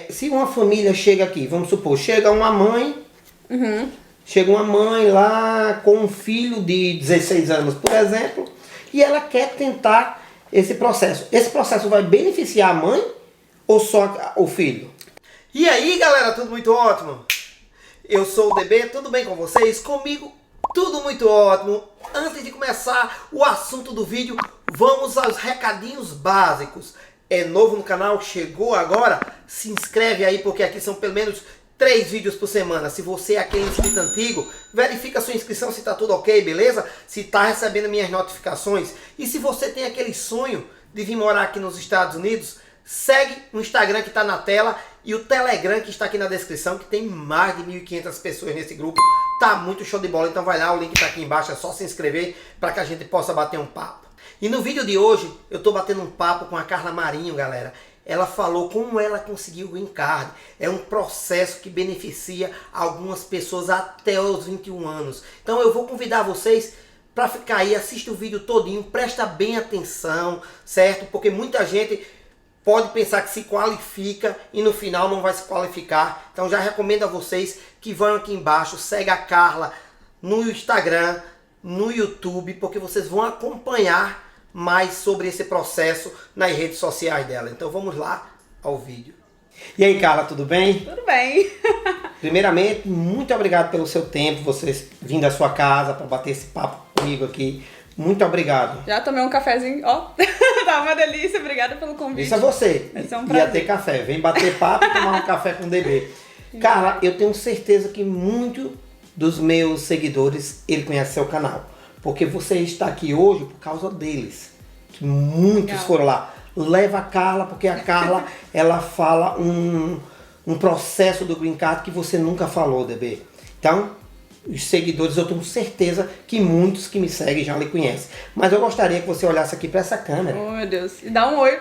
Se uma família chega aqui, vamos supor, chega uma mãe lá com um filho de 16 anos, por exemplo, e ela quer tentar esse processo. Esse processo vai beneficiar a mãe ou só o filho? E aí, galera, tudo muito ótimo? Eu sou o DB, tudo bem com vocês? Comigo, tudo muito ótimo. Antes de começar o assunto do vídeo, vamos aos recadinhos básicos. É novo no canal, chegou agora? Se inscreve aí, porque aqui são pelo menos 3 vídeos por semana. Se você é aquele inscrito antigo, verifica a sua inscrição se tá tudo ok, beleza? Se tá recebendo minhas notificações. E se você tem aquele sonho de vir morar aqui nos Estados Unidos, segue o Instagram que tá na tela e o Telegram que está aqui na descrição, que tem mais de 1.500 pessoas nesse grupo. Tá muito show de bola, então vai lá, o link tá aqui embaixo, é só se inscrever para que a gente possa bater um papo. E no vídeo de hoje, eu tô batendo um papo com a Carla Marinho, galera. Ela falou como ela conseguiu o Green Card. É um processo que beneficia algumas pessoas até os 21 anos. Então eu vou convidar vocês para ficar aí, assiste o vídeo todinho, presta bem atenção, certo? Porque muita gente pode pensar que se qualifica e no final não vai se qualificar. Então já recomendo a vocês que vão aqui embaixo, segue a Carla no Instagram, no YouTube, porque vocês vão acompanhar mais sobre esse processo nas redes sociais dela. Então vamos lá ao vídeo. E aí, Carla, tudo bem? Tudo bem. Primeiramente, muito obrigado pelo seu tempo, vocês vindo da sua casa para bater esse papo comigo aqui. Muito obrigado. Já tomei um cafezinho, ó. Tá uma delícia, obrigada pelo convite. Isso é você. Vai ser um Ia prazer. ter café. Vem bater papo e tomar um café com o DB. Carla, eu tenho certeza que muito dos meus seguidores, ele conhece seu canal. Porque você está aqui hoje por causa deles. Que muitos Legal. foram lá. Leva a Carla, porque a Carla, ela fala um processo do Green Card que você nunca falou, DB. Então, os seguidores, eu tenho certeza que muitos que me seguem já lhe conhecem. Mas eu gostaria que você olhasse aqui para essa câmera. Oh, meu Deus. E dá um oi.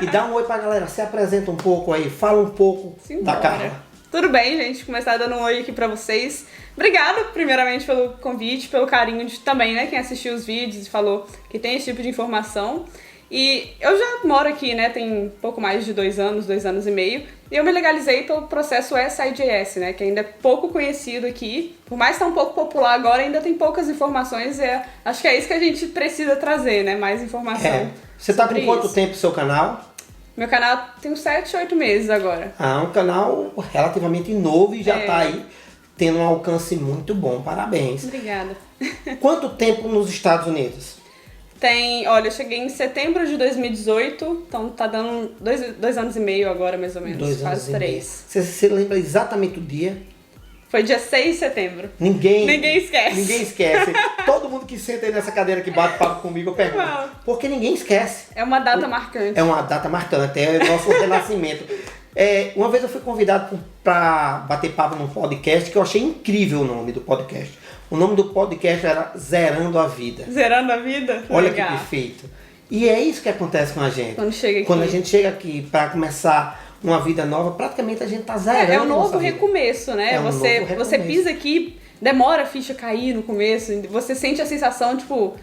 E dá um oi pra galera. Se apresenta um pouco aí. Fala um pouco da Carla. Tudo bem, gente? Começar dando um oi aqui pra vocês. Obrigada, primeiramente, pelo convite, pelo carinho de também, né? Quem assistiu os vídeos e falou que tem esse tipo de informação. E eu já moro aqui, né? Tem pouco mais de 2 anos e meio. E eu me legalizei pelo processo SIJS, né? Que ainda é pouco conhecido aqui. Por mais que tá um pouco popular agora, ainda tem poucas informações. Acho que é isso que a gente precisa trazer, né? Mais informação. Você tá com sobre quanto isso. tempo o seu canal? Meu canal tem uns 7, 8 meses agora. Ah, um canal relativamente novo e já tá aí tendo um alcance muito bom. Parabéns. Obrigada. Quanto tempo nos Estados Unidos? Olha, eu cheguei em setembro de 2018, então tá dando 2 anos e meio agora, mais ou menos. 2 anos quase e meio. 3. Você lembra exatamente o dia? Foi dia 6 de setembro. Ninguém esquece. Ninguém esquece. Todo mundo que senta aí nessa cadeira que bate papo comigo, eu pergunto. Não. Porque ninguém esquece. É uma data marcante. É uma data marcante, é o nosso renascimento. Uma vez eu fui convidado para bater papo num podcast que eu achei incrível o nome do podcast. O nome do podcast era Zerando a Vida. Zerando a vida? Olha Legal. que perfeito. E é isso que acontece com a gente. Quando chega aqui. Quando a gente chega aqui para começar uma vida nova, praticamente a gente tá zerando. É um a novo nossa vida. recomeço, né? É um novo Você recomeço. pisa aqui, demora a ficha cair no começo, você sente a sensação, tipo,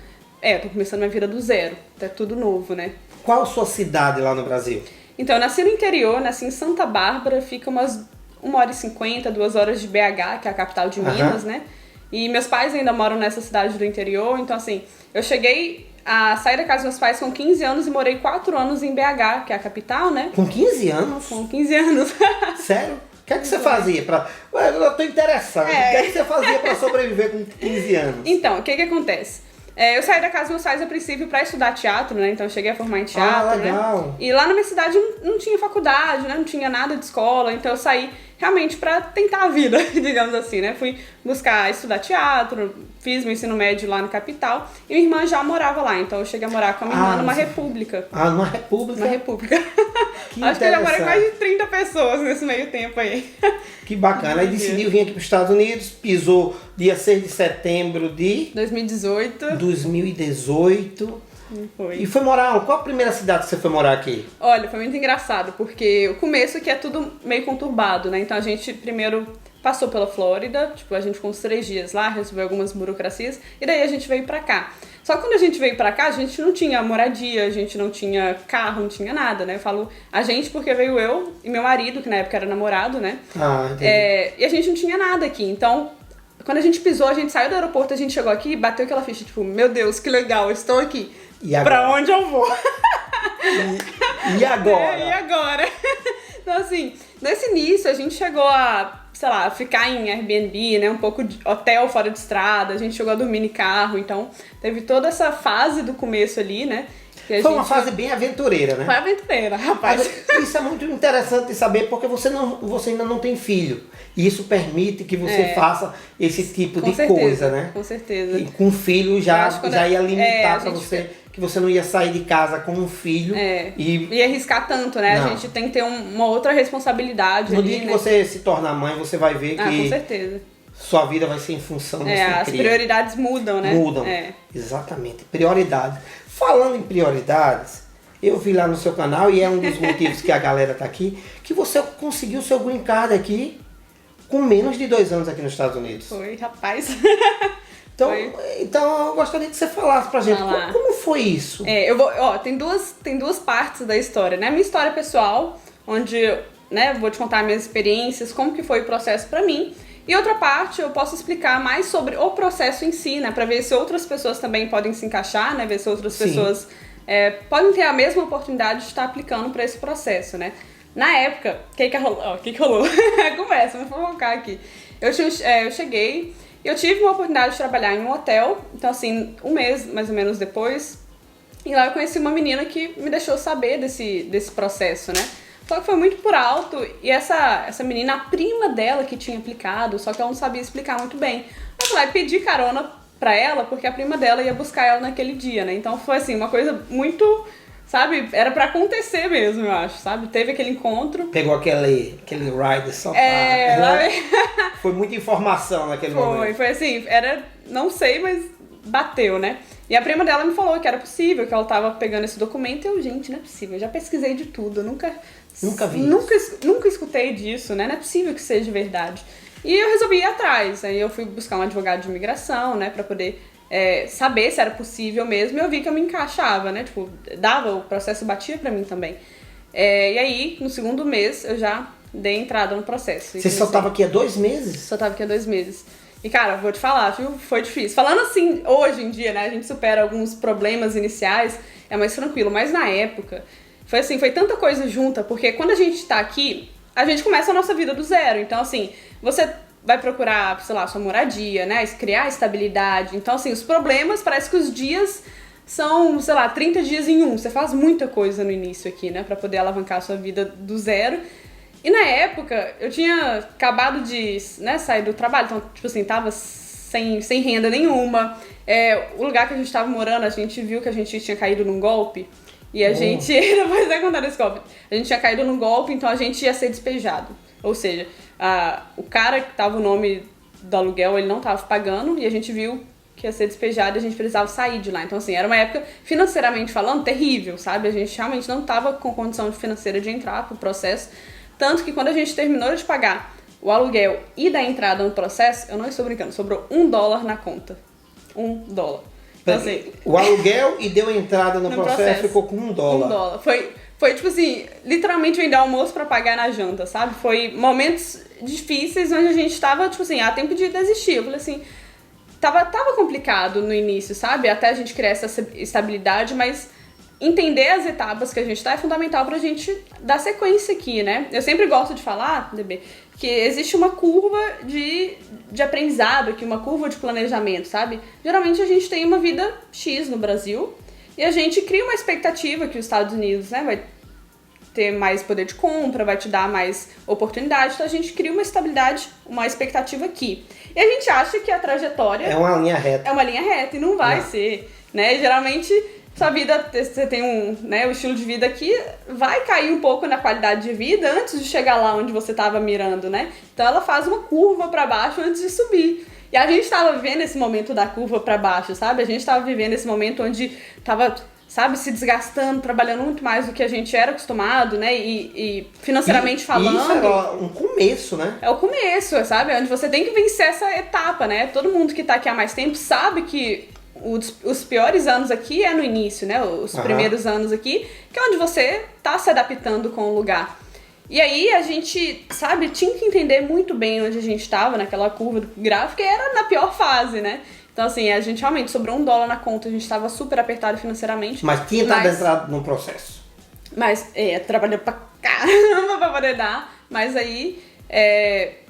tô começando minha vida do zero. É tudo novo, né? Qual a sua cidade lá no Brasil? Então, eu nasci no interior, nasci em Santa Bárbara, fica umas 1h50, 2 horas de BH, que é a capital de Minas, né? E meus pais ainda moram nessa cidade do interior, então assim, eu cheguei a sair da casa dos meus pais com 15 anos e morei 4 anos em BH, que é a capital, né? Com 15 anos? Com 15 anos. Sério? O que é que você fazia pra... Ué, eu tô interessado. O que é que você fazia pra sobreviver com 15 anos? Então, o que acontece? Eu saí da casa dos meus pais a princípio pra estudar teatro, né? Então eu cheguei a formar em teatro, legal. né? E lá na minha cidade não tinha faculdade, né? Não tinha nada de escola, então eu saí realmente pra tentar a vida, digamos assim, né? Fui buscar estudar teatro, fiz meu ensino médio lá na capital e minha irmã já morava lá, então eu cheguei a morar com a minha irmã numa república. Ah, numa república? Uma república. Que Acho que eu já morei interessante. com mais de 30 pessoas nesse meio tempo aí. Que bacana. Aí decidiu vir aqui para os Estados Unidos, pisou dia 6 de setembro de 2018. 2018. Foi. E foi morar, qual a primeira cidade que você foi morar aqui? Olha, foi muito engraçado, porque o começo aqui é tudo meio conturbado, né? Então a gente primeiro passou pela Flórida, tipo, a gente ficou uns 3 dias lá, resolveu algumas burocracias, e daí a gente veio pra cá. Só que quando a gente veio pra cá, a gente não tinha moradia, a gente não tinha carro, não tinha nada, né? Eu falo a gente porque veio eu e meu marido, que na época era namorado, né? Entendi. E a gente não tinha nada aqui, então... Quando a gente pisou, a gente saiu do aeroporto, a gente chegou aqui e bateu aquela ficha, tipo, meu Deus, que legal, eu estou aqui. E agora? Pra onde eu vou? E agora? E agora? Então, assim, nesse início, a gente chegou a, sei lá, ficar em Airbnb, né? Um pouco de hotel fora de estrada, a gente chegou a dormir em carro, então teve toda essa fase do começo ali, né? Foi uma fase bem aventureira, né? Foi aventureira, rapaz. Isso é muito interessante de saber porque você ainda não tem filho. E isso permite que você faça esse tipo de coisa, né? Com certeza. E com filho já ia limitar pra gente... você que você não ia sair de casa com um filho e arriscar tanto, né? Não. A gente tem que ter uma outra responsabilidade. No dia que você se tornar mãe, você vai ver que com certeza. Sua vida vai ser em função da sua as prioridades mudam, né? Mudam, exatamente. Prioridades. Falando em prioridades, eu vi lá no seu canal, e é um dos motivos que a galera tá aqui, que você conseguiu o seu green card aqui com menos de 2 anos aqui nos Estados Unidos. Foi, rapaz. Então eu gostaria que você falasse pra gente como foi isso. Tem duas partes da história, né? Minha história pessoal, onde, né, vou te contar minhas experiências, como que foi o processo pra mim. E outra parte, eu posso explicar mais sobre o processo em si, né? Pra ver se outras pessoas também podem se encaixar, né? Ver se outras pessoas podem ter a mesma oportunidade de estar aplicando pra esse processo, né? Na época, o que rolou? Conversa, vou focar aqui. Eu cheguei e eu tive uma oportunidade de trabalhar em um hotel. Então, assim, um mês mais ou menos depois. E lá eu conheci uma menina que me deixou saber desse processo, né? Só que foi muito por alto, e essa menina, a prima dela que tinha aplicado, só que ela não sabia explicar muito bem. Eu fui lá e pedi carona pra ela, porque a prima dela ia buscar ela naquele dia, né? Então foi assim, uma coisa muito, sabe, era pra acontecer mesmo, eu acho, sabe? Teve aquele encontro. Pegou aquele ride só pra... Foi muita informação naquele momento. Foi assim, não sei, mas bateu, né? E a prima dela me falou que era possível, que ela tava pegando esse documento, e eu, gente, não é possível, eu já pesquisei de tudo, eu nunca vi nunca escutei disso, né? Não é possível que seja verdade. E eu resolvi ir atrás, aí eu fui buscar um advogado de imigração, né, pra poder saber se era possível mesmo, e eu vi que eu me encaixava, né, tipo, o processo batia pra mim também. E aí, no segundo mês, eu já dei entrada no processo. Você só tava aqui há 2 meses? Só tava aqui há 2 meses. E, cara, vou te falar, viu? Foi difícil. Falando assim, hoje em dia, né, a gente supera alguns problemas iniciais, é mais tranquilo. Mas na época, foi tanta coisa junta, porque quando a gente tá aqui, a gente começa a nossa vida do zero. Então, assim, você vai procurar, sei lá, sua moradia, né, criar estabilidade. Então, assim, os problemas, parece que os dias são, sei lá, 30 dias em um. Você faz muita coisa no início aqui, né, pra poder alavancar a sua vida do zero. E na época, eu tinha acabado de, né, sair do trabalho, então, tipo assim, tava sem renda nenhuma. O lugar que a gente tava morando, a gente viu que a gente tinha caído num golpe. E a gente, depois vai contar desse golpe, a gente tinha caído num golpe, então a gente ia ser despejado. Ou seja, o cara que tava o nome do aluguel, ele não tava pagando, e a gente viu que ia ser despejado e a gente precisava sair de lá. Então, assim, era uma época, financeiramente falando, terrível, sabe? A gente realmente não tava com condição financeira de entrar pro processo. Tanto que quando a gente terminou de pagar o aluguel e dar entrada no processo, eu não estou brincando, sobrou $1 na conta. $1. Então, assim, o aluguel e deu entrada no processo ficou com $1. $1. Foi tipo assim, literalmente vender almoço pra pagar na janta, sabe? Foi momentos difíceis onde a gente tava, tipo assim, a tempo de desistir. Eu falei assim, tava complicado no início, sabe? Até a gente criar essa estabilidade, mas entender as etapas que a gente tá é fundamental pra gente dar sequência aqui, né? Eu sempre gosto de falar, DB, que existe uma curva de aprendizado aqui, uma curva de planejamento, sabe? Geralmente a gente tem uma vida X no Brasil e a gente cria uma expectativa que os Estados Unidos, né, vai ter mais poder de compra, vai te dar mais oportunidade, então a gente cria uma estabilidade, uma expectativa aqui. E a gente acha que a trajetória é uma linha reta. É uma linha reta e não vai ser, né? Geralmente sua vida, você tem o estilo de vida aqui, vai cair um pouco na qualidade de vida antes de chegar lá onde você estava mirando, né? Então ela faz uma curva para baixo antes de subir. E a gente estava vivendo esse momento da curva para baixo, sabe? A gente estava vivendo esse momento onde estava, sabe, se desgastando, trabalhando muito mais do que a gente era acostumado, né? E financeiramente falando. Isso é um começo, né? É o começo, sabe? Onde você tem que vencer essa etapa, né? Todo mundo que tá aqui há mais tempo sabe que os piores anos aqui é no início, né? Os primeiros anos aqui, que é onde você tá se adaptando com o lugar. E aí a gente, sabe, tinha que entender muito bem onde a gente estava naquela curva gráfica, e era na pior fase, né? Então, assim, a gente realmente sobrou $1 na conta, a gente estava super apertado financeiramente. Mas tinha estado entrado no processo. Mas, trabalhou pra caramba pra poder dar, mas aí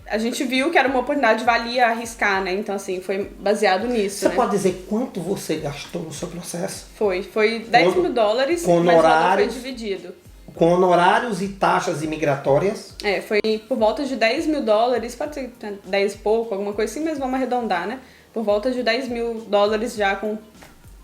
a gente viu que era uma oportunidade, valia arriscar, né? Então, assim, foi baseado nisso, Você né? pode dizer quanto você gastou no seu processo? Foi $10 mil, mas o valor foi dividido. Com honorários e taxas imigratórias? Foi por volta de $10 mil, pode ser 10 e pouco, alguma coisa assim, mas vamos arredondar, né? Por volta de $10 mil já com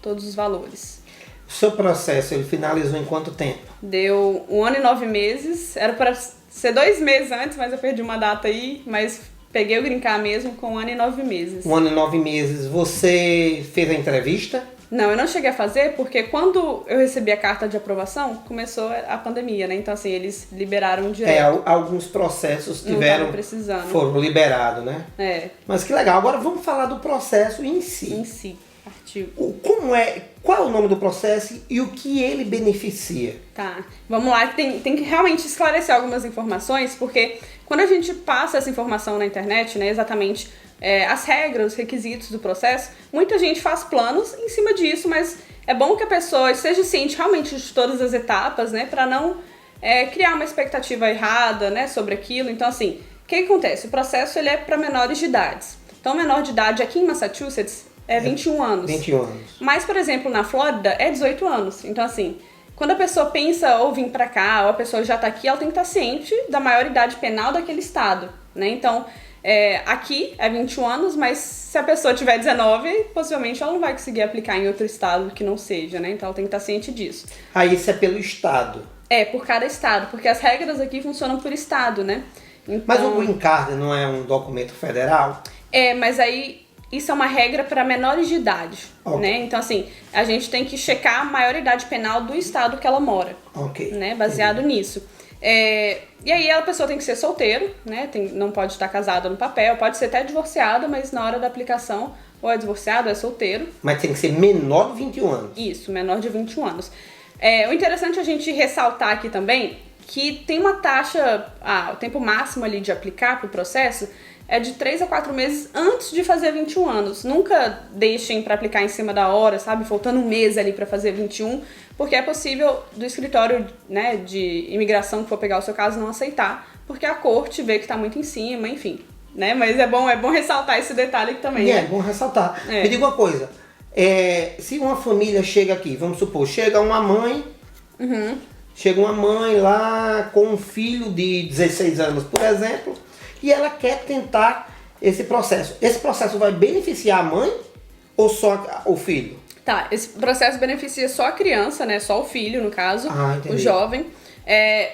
todos os valores. O seu processo, ele finalizou em quanto tempo? Deu 1 ano e 9 meses, era para ser 2 meses antes, mas eu perdi uma data aí, mas peguei o Green Card mesmo com 1 ano e 9 meses. 1 ano e 9 meses. Você fez a entrevista? Não, eu não cheguei a fazer porque quando eu recebi a carta de aprovação, começou a pandemia, né? Então, assim, eles liberaram direto. Alguns processos foram liberados, né? Mas que legal. Agora vamos falar do processo em si. Em si, artigo. Qual é o nome do processo e o que ele beneficia? Tá, vamos lá. Tem que realmente esclarecer algumas informações, porque quando a gente passa essa informação na internet, né, exatamente as regras, os requisitos do processo, muita gente faz planos em cima disso, mas é bom que a pessoa esteja ciente realmente de todas as etapas, né, para não criar uma expectativa errada, né, sobre aquilo. Então, assim, o que acontece? O processo ele é para menores de idade. Então, menor de idade aqui em Massachusetts é 21 anos. 21 anos. Mas, por exemplo, na Flórida é 18 anos. Então, assim, quando a pessoa pensa ou vir pra cá, ou a pessoa já tá aqui, ela tem que estar ciente da maioridade penal daquele estado, né? Então, aqui é 21 anos, mas se a pessoa tiver 19, possivelmente ela não vai conseguir aplicar em outro estado que não seja, né? Então, ela tem que estar ciente disso. Aí isso é pelo estado? Por cada estado, porque as regras aqui funcionam por estado, né? Então, mas o Green Card não é um documento federal? Mas aí isso é uma regra para menores de idade, né? Então, assim, a gente tem que checar a maioridade penal do estado que ela mora, né? Baseado nisso. E aí a pessoa tem que ser solteiro, né? Não pode estar casada no papel, pode ser até divorciada, mas na hora da aplicação ou é divorciado ou é solteiro. Mas tem que ser menor de 21 anos. Isso, menor de 21 anos. O interessante é a gente ressaltar aqui também que tem uma taxa, o tempo máximo ali de aplicar para o processo é de 3 a 4 meses antes de fazer 21 anos. Nunca deixem para aplicar em cima da hora, sabe? Faltando um mês ali para fazer 21, porque é possível do escritório, né, de imigração que for pegar o seu caso não aceitar, porque a corte vê que está muito em cima, enfim, né? Mas é bom ressaltar esse detalhe aqui também. É bom ressaltar. Me diga uma coisa, se uma família chega aqui, vamos supor, chega uma mãe, chega uma mãe lá com um filho de 16 anos, por exemplo, e ela quer tentar esse processo. Esse processo vai beneficiar a mãe ou só o filho? Tá, esse processo beneficia só a criança, né? Só o filho, no caso, entendi. o jovem.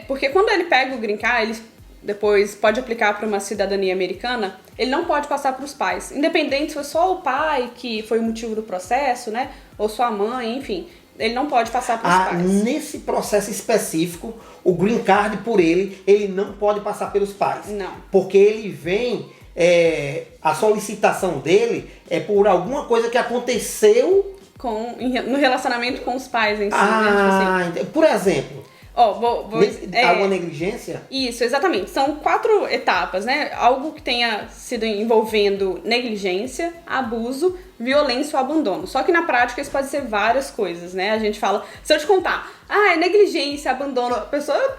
Porque quando ele pega o Green Card, ele depois pode aplicar para uma cidadania americana, ele não pode passar para os pais. Independente se foi só o pai que foi o motivo do processo, né? Ou só a mãe, enfim. Ele não pode passar para os pais. Nesse processo específico, o Green Card por ele não pode passar pelos pais. Não. Porque ele vem, a solicitação dele é por alguma coisa que aconteceu no relacionamento com os pais em si. Né? Tipo assim. Por exemplo, alguma negligência? Isso, exatamente. São 4 etapas, né? Algo que tenha sido envolvendo negligência, abuso, violência ou abandono. Só que na prática isso pode ser várias coisas, né? A gente fala, se eu te contar, é negligência, abandono, a pessoa,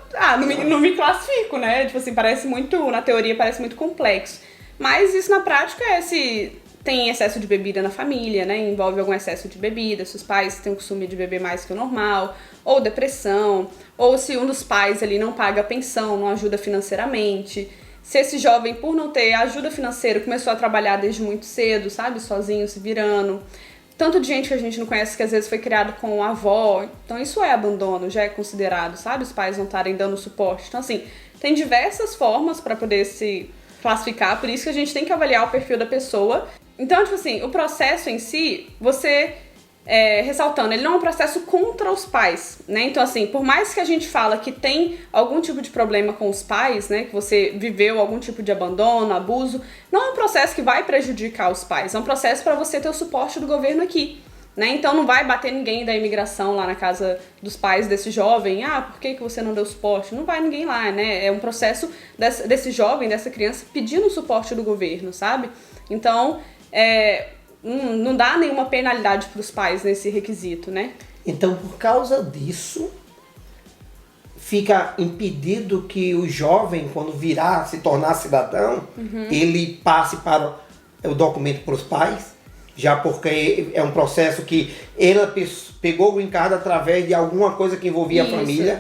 não me classifico, né? Tipo assim, parece muito, na teoria parece muito complexo. Mas isso na prática se tem excesso de bebida na família, né? Envolve algum excesso de bebida, se os pais têm o costume de beber mais que o normal, ou depressão, ou se um dos pais ali não paga a pensão, não ajuda financeiramente. Se esse jovem, por não ter ajuda financeira, começou a trabalhar desde muito cedo, sabe? Sozinho, se virando. Tanto de gente que a gente não conhece que às vezes foi criado com a avó. Então isso é abandono, já é considerado, sabe? Os pais não estarem dando suporte. Então assim, tem diversas formas para poder se classificar, por isso que a gente tem que avaliar o perfil da pessoa. Então, tipo assim, o processo em si, você, ressaltando, ele não é um processo contra os pais, né? Então, assim, por mais que a gente fala que tem algum tipo de problema com os pais, né? Que você viveu algum tipo de abandono, abuso, não é um processo que vai prejudicar os pais, é um processo para você ter o suporte do governo aqui, né? Então não vai bater ninguém da imigração lá na casa dos pais desse jovem. Por que você não deu suporte? Não vai ninguém lá, né? É um processo desse jovem, dessa criança pedindo o suporte do governo, sabe? Então, não dá nenhuma penalidade para os pais nesse requisito, né? Então, por causa disso, fica impedido que o jovem, quando se tornar cidadão, ele passe para o documento para os pais, já porque é um processo que ela pegou o green card através de alguma coisa que envolvia a família,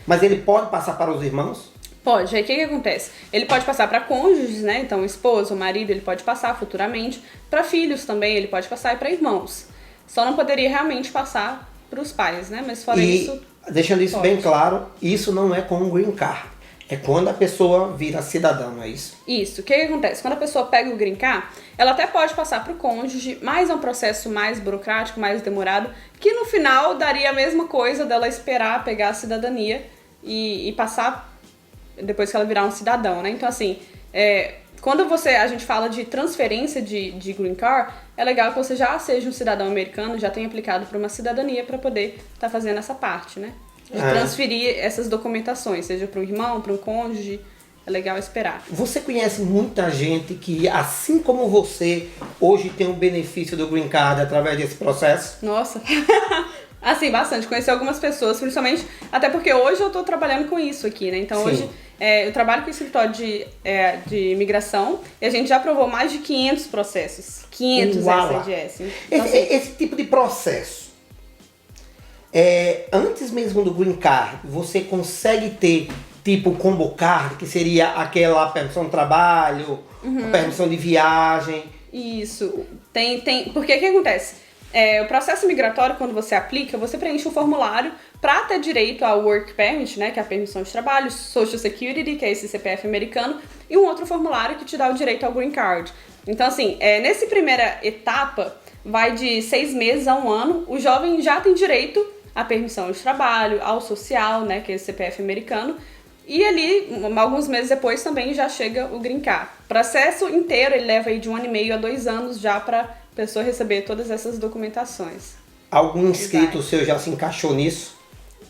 mas ele pode passar para os irmãos? Pode. Aí o que acontece? Ele pode passar para cônjuges, né? Então, esposo, marido, ele pode passar futuramente. Para filhos também, ele pode passar, e para irmãos. Só não poderia realmente passar para os pais, né? Mas fora isso... Deixando isso pode. bem claro, isso não é com o green card. É quando a pessoa vira cidadão, não é isso? Isso. O que acontece? Quando a pessoa pega o green card, ela até pode passar para o cônjuge, mas é um processo mais burocrático, mais demorado, que no final daria a mesma coisa dela esperar pegar a cidadania e passar depois que ela virar um cidadão, né? Então, assim, quando a gente fala de transferência de green card, é legal que você já seja um cidadão americano, já tenha aplicado para uma cidadania para poder estar fazendo essa parte, né? De transferir essas documentações, seja para um irmão, para um cônjuge, é legal esperar. Você conhece muita gente que, assim como você, hoje tem o benefício do green card através desse processo? Nossa, assim, bastante. Conheci algumas pessoas, principalmente, até porque hoje eu tô trabalhando com isso aqui, né? Então Sim. hoje eu trabalho com o escritório de imigração e a gente já aprovou mais de 500 processos. 500 SIDS. Então, Esse tipo de processo, antes mesmo do green card, você consegue ter tipo combo card, que seria aquela permissão de trabalho, a permissão de viagem? Isso. Porque o que acontece? O processo migratório, quando você aplica, você preenche um formulário para ter direito ao Work Permit, né, que é a permissão de trabalho, Social Security, que é esse CPF americano, e um outro formulário que te dá o direito ao Green Card. Então, assim, nessa primeira etapa, vai de 6 meses a 1 ano, o jovem já tem direito à permissão de trabalho, ao social, né, que é esse CPF americano, e ali, alguns meses depois, também já chega o Green Card. O processo inteiro, ele leva aí de 1 ano e meio a 2 anos já para a pessoa receber todas essas documentações. Algum inscrito seu já se encaixou nisso?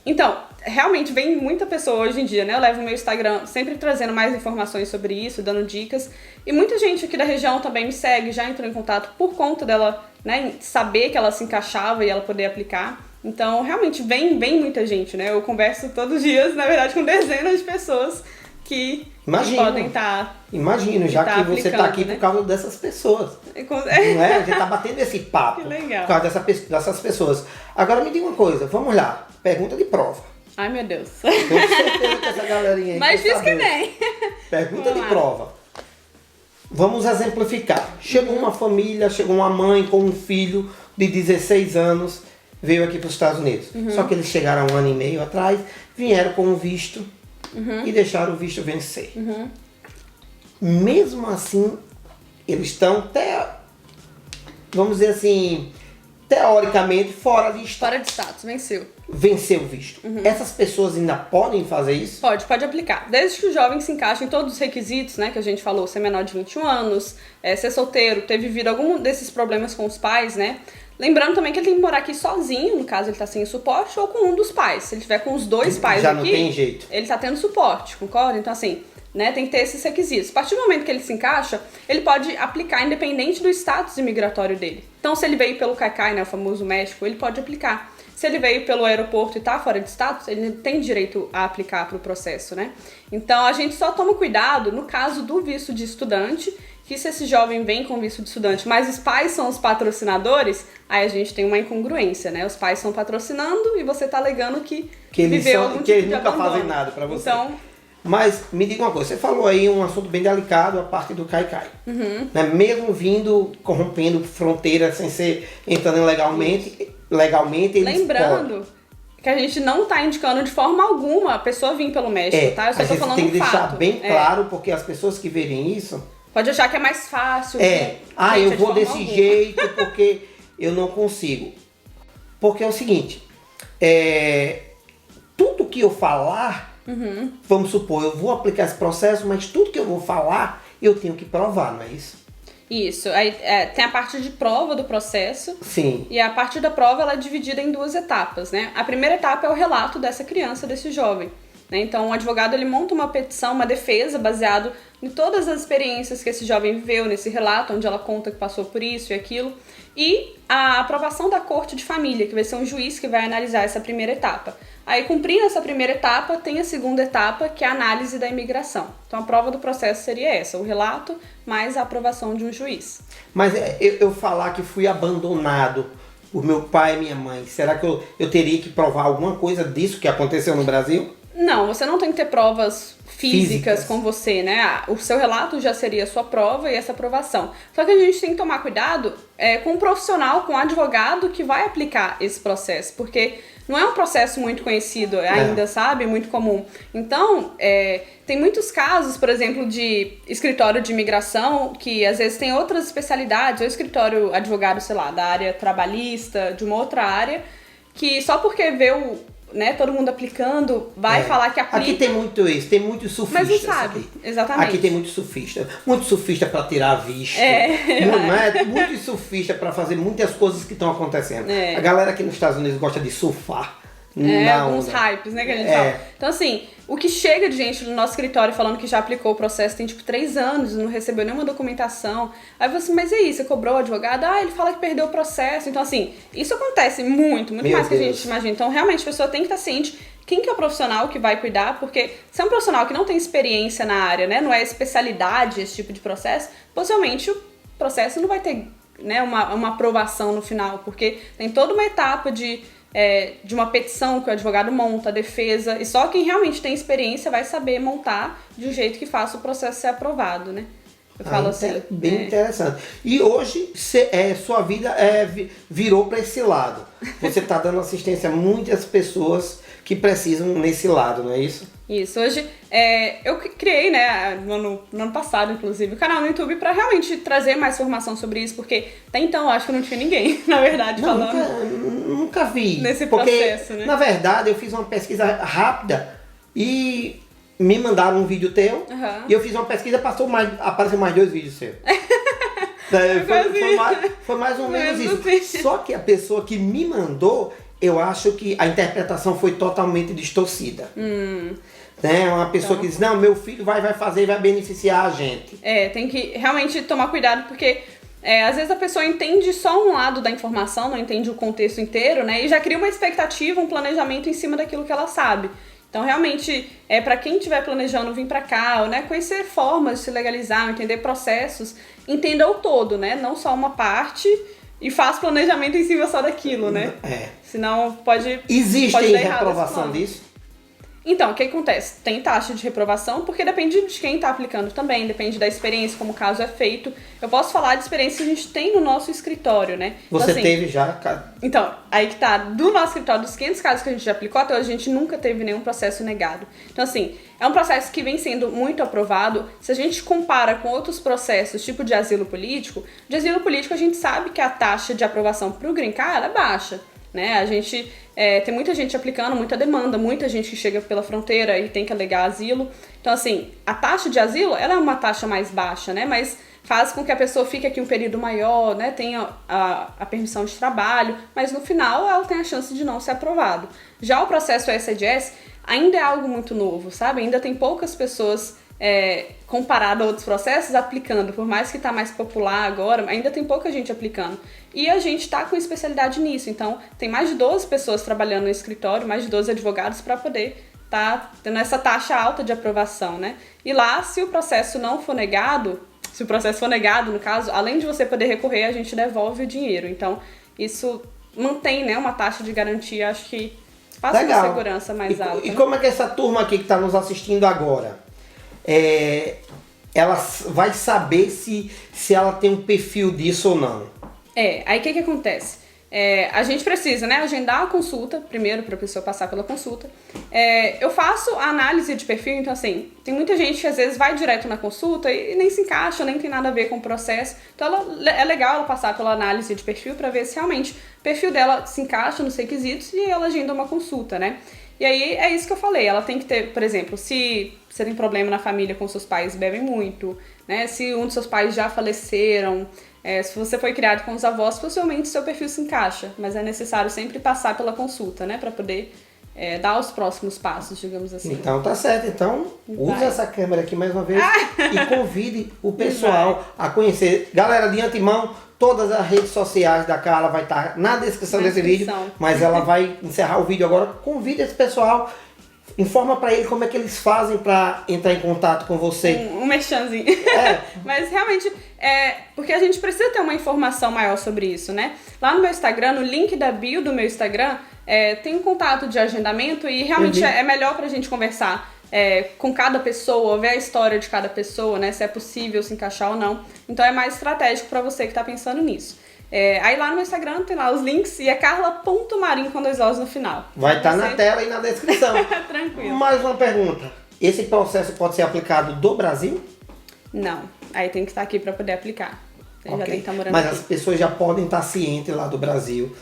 Então, realmente vem muita pessoa hoje em dia, né? Eu levo o meu Instagram sempre trazendo mais informações sobre isso, dando dicas. E muita gente aqui da região também me segue, já entrou em contato por conta dela, né, saber que ela se encaixava e ela poder aplicar. Então, realmente, vem muita gente, né? Eu converso todos os dias, na verdade, com dezenas de pessoas que podem estar. Imagino, já que você está aqui, né, por causa dessas pessoas. Não é? A gente está batendo esse papo. Que legal. Por causa dessas pessoas. Agora me diga uma coisa, vamos lá. Pergunta de prova. Ai, meu Deus. Tenho certeza que essa galerinha aí mas diz que vem. Pergunta de prova. Vamos exemplificar. Chegou uma família, chegou uma mãe com um filho de 16 anos, veio aqui para os Estados Unidos. Só que eles chegaram 1 ano e meio atrás, vieram com um visto e deixaram o visto vencer. Mesmo assim, eles estão, vamos dizer assim, teoricamente fora de status. Fora de status, Venceu o visto. Essas pessoas ainda podem fazer isso? Pode aplicar. Desde que o jovem se encaixe em todos os requisitos, né, que a gente falou, ser menor de 21 anos, ser solteiro, ter vivido algum desses problemas com os pais, né? Lembrando também que ele tem que morar aqui sozinho, no caso ele tá sem suporte, ou com um dos pais. Se ele tiver com os 2 pais já aqui, não tem jeito. Ele tá tendo suporte, concorda? Então, assim, né, tem que ter esses requisitos. A partir do momento que ele se encaixa, ele pode aplicar independente do status imigratório dele. Então, se ele veio pelo CAICAI, né, o famoso México, ele pode aplicar. Se ele veio pelo aeroporto e tá fora de status, ele tem direito a aplicar para o processo, né? Então, a gente só toma cuidado no caso do visto de estudante, que se esse jovem vem com visto de estudante, mas os pais são os patrocinadores, aí a gente tem uma incongruência, né? Os pais estão patrocinando e você tá alegando que eles viveu algum tipo eles de nunca abandono. fazem nada para você. Então, mas me diga uma coisa, você falou aí um assunto bem delicado, a parte do CAICAI. Né? Mesmo vindo, corrompendo fronteiras sem ser entrando legalmente eles lembrando que a gente não tá indicando de forma alguma a pessoa vir pelo México, tá? Eu só tô falando tem que um fato. deixar bem claro, porque as pessoas que verem isso... Pode achar que é mais fácil. Eu vou desse jeito porque eu não consigo. Porque é o seguinte, tudo que eu falar, vamos supor, eu vou aplicar esse processo, mas tudo que eu vou falar, eu tenho que provar, não é isso? Isso. Aí tem a parte de prova do processo. Sim. E a parte da prova ela é dividida em 2 etapas, né? A primeira etapa é o relato dessa criança, desse jovem. Né? Então, o advogado ele monta uma petição, uma defesa, baseado em todas as experiências que esse jovem viveu nesse relato, onde ela conta que passou por isso e aquilo. E a aprovação da corte de família, que vai ser um juiz que vai analisar essa primeira etapa. Aí, cumprindo essa primeira etapa, tem a segunda etapa, que é a análise da imigração. Então, a prova do processo seria essa, o relato mais a aprovação de um juiz. Mas eu falar que fui abandonado por meu pai e minha mãe, será que eu teria que provar alguma coisa disso que aconteceu no Brasil? Não, você não tem que ter provas físicas com você, né? O seu relato já seria a sua prova e essa aprovação. Só que a gente tem que tomar cuidado com um profissional, com um advogado que vai aplicar esse processo, porque não é um processo muito conhecido ainda, sabe? Muito comum. Então, tem muitos casos, por exemplo, de escritório de imigração, que às vezes tem outras especialidades, ou escritório advogado, sei lá, da área trabalhista, de uma outra área, que só porque vê todo mundo aplicando, vai falar que aplica. Aqui tem muito isso, tem muitos surfistas. Mas não sabe, exatamente. Aqui tem muito surfista. Muito surfista para tirar visto. Muito surfista para fazer muitas coisas que estão acontecendo. A galera aqui nos Estados Unidos gosta de surfar. Alguns hypes, né, que a gente fala. Então, assim, o que chega de gente no nosso escritório falando que já aplicou o processo tem, 3 anos, não recebeu nenhuma documentação. Aí você assim, mas e aí, você cobrou o advogado? Ele fala que perdeu o processo. Então, assim, isso acontece muito mais que a gente imagina. Então, realmente, a pessoa tem que estar ciente quem que é o profissional que vai cuidar, porque se é um profissional que não tem experiência na área, né, não é especialidade esse tipo de processo, possivelmente o processo não vai ter, né, uma aprovação no final, porque tem toda uma etapa de uma petição que o advogado monta, a defesa, e só quem realmente tem experiência vai saber montar de um jeito que faça o processo ser aprovado, né? Eu falo assim. Bem interessante. E hoje sua vida virou para esse lado. Você está dando assistência a muitas pessoas que precisam nesse lado, não é isso? Isso. Hoje eu criei, né, no ano passado, inclusive, o canal no YouTube para realmente trazer mais informação sobre isso, porque até então eu acho que não tinha ninguém, na verdade, falando. Nunca vi. Nesse porque, processo, né? Na verdade, eu fiz uma pesquisa rápida e me mandaram um vídeo teu e eu fiz uma pesquisa e apareceu mais 2 vídeos seus. Foi mais ou menos isso. Só que a pessoa que me mandou, eu acho que a interpretação foi totalmente distorcida. Né? Uma pessoa que diz, não, meu filho vai fazer e vai beneficiar a gente. Tem que realmente tomar cuidado, porque às vezes a pessoa entende só um lado da informação, não entende o contexto inteiro, né? E já cria uma expectativa, um planejamento em cima daquilo que ela sabe. Então, realmente, para quem estiver planejando vir para cá, ou, né, conhecer formas de se legalizar, entender processos, entenda o todo, né? Não só uma parte e faz planejamento em cima só daquilo, né? Senão pode Existe pode dar errado reprovação disso? Então, o que acontece? Tem taxa de reprovação, porque depende de quem está aplicando também, depende da experiência, como o caso é feito. Eu posso falar de experiência que a gente tem no nosso escritório, né? Você então, assim, teve já? Então, aí que tá, do nosso escritório, dos 500 casos que a gente já aplicou até hoje, a gente nunca teve nenhum processo negado. Então, assim, é um processo que vem sendo muito aprovado. Se a gente compara com outros processos, tipo de asilo político a gente sabe que a taxa de aprovação pro Green Card ela é baixa. Né? A gente tem muita gente aplicando, muita demanda, muita gente que chega pela fronteira e tem que alegar asilo. Então, assim, a taxa de asilo ela é uma taxa mais baixa, né? Mas faz com que a pessoa fique aqui um período maior, né? Tenha a permissão de trabalho, mas no final ela tem a chance de não ser aprovado. Já o processo ESG ainda é algo muito novo, sabe? Ainda tem poucas pessoas comparado a outros processos, aplicando. Por mais que está mais popular agora, ainda tem pouca gente aplicando. E a gente está com especialidade nisso. Então, tem mais de 12 pessoas trabalhando no escritório, mais de 12 advogados para poder estar tendo essa taxa alta de aprovação, né? E lá, se o processo não for negado, se o processo for negado, no caso, além de você poder recorrer, a gente devolve o dinheiro. Então, isso mantém, né, uma taxa de garantia, acho que passa uma segurança mais alta. E como é que essa turma aqui que está nos assistindo agora, ela vai saber se ela tem um perfil disso ou não? Aí o que acontece? A gente precisa, né, agendar a consulta primeiro para a pessoa passar pela consulta. Eu faço a análise de perfil, então assim, tem muita gente que às vezes vai direto na consulta e nem se encaixa, nem tem nada a ver com o processo. Então é legal ela passar pela análise de perfil para ver se realmente o perfil dela se encaixa nos requisitos e ela agenda uma consulta, né? E aí é isso que eu falei, ela tem que ter, por exemplo, se você tem problema na família com seus pais bebem muito, né? Se um dos seus pais já faleceram, se você foi criado com os avós, possivelmente seu perfil se encaixa, mas é necessário sempre passar pela consulta, né? Pra poder dar os próximos passos, digamos assim. Então tá certo. Então use essa câmera aqui mais uma vez e convide o pessoal a conhecer. Galera, de antemão, todas as redes sociais da Carla vai estar na descrição desse vídeo, mas ela vai encerrar o vídeo agora. Convide esse pessoal, informa pra ele como é que eles fazem pra entrar em contato com você. Um merchanzinho. Mas realmente, porque a gente precisa ter uma informação maior sobre isso, né? Lá no meu Instagram, no link da bio do meu Instagram, tem um contato de agendamento e realmente é melhor pra gente conversar com cada pessoa, ver a história de cada pessoa, né? Se é possível se encaixar ou não. Então é mais estratégico pra você que tá pensando nisso. Aí lá no meu Instagram tem lá os links e é carla.marim com 2 Os no final. Vai estar na tela e na descrição. Tranquilo. Mais uma pergunta. Esse processo pode ser aplicado do Brasil? Não. Aí tem que estar aqui para poder aplicar. Já tem que estar morando Mas aqui. as pessoas já podem estar cientes lá do Brasil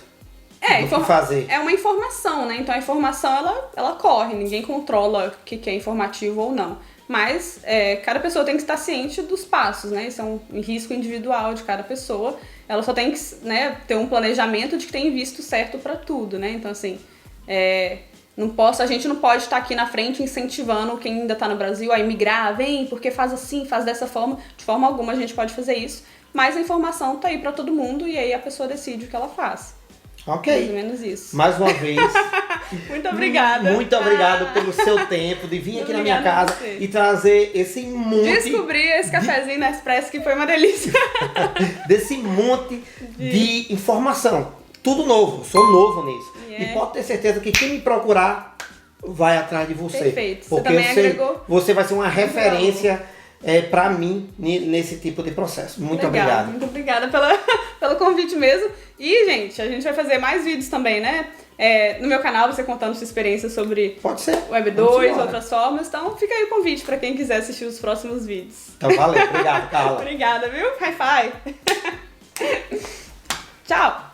do que fazer. É uma informação, né? Então a informação ela corre, ninguém controla o que é informativo ou não. Mas cada pessoa tem que estar ciente dos passos, né? Isso é um risco individual de cada pessoa. Ela só tem que, né, ter um planejamento de que tem visto certo para tudo, né? Então, assim, a gente não pode estar aqui na frente incentivando quem ainda está no Brasil a imigrar, vem, porque faz assim, faz dessa forma. De forma alguma a gente pode fazer isso, mas a informação tá aí para todo mundo e aí a pessoa decide o que ela faz. Ok. Mais ou menos isso. Mais uma vez. Muito obrigada. Muito obrigado pelo seu tempo de vir aqui na minha casa e trazer esse monte... Descobri esse cafezinho Nespresso que foi uma delícia. Desse monte de informação. Tudo novo. Sou novo nisso. E pode ter certeza que quem me procurar vai atrás de você. Perfeito. Você Porque também agregou. Você vai ser uma referência pra mim nesse tipo de processo. Muito obrigado. Muito obrigada pelo convite mesmo. E, gente, a gente vai fazer mais vídeos também, né? No meu canal, você contando sua experiência sobre Pode ser. Web 2, outras formas. Então, fica aí o convite para quem quiser assistir os próximos vídeos. Então, valeu. Obrigado, Carla. Obrigada, viu? Hi-fi. Tchau.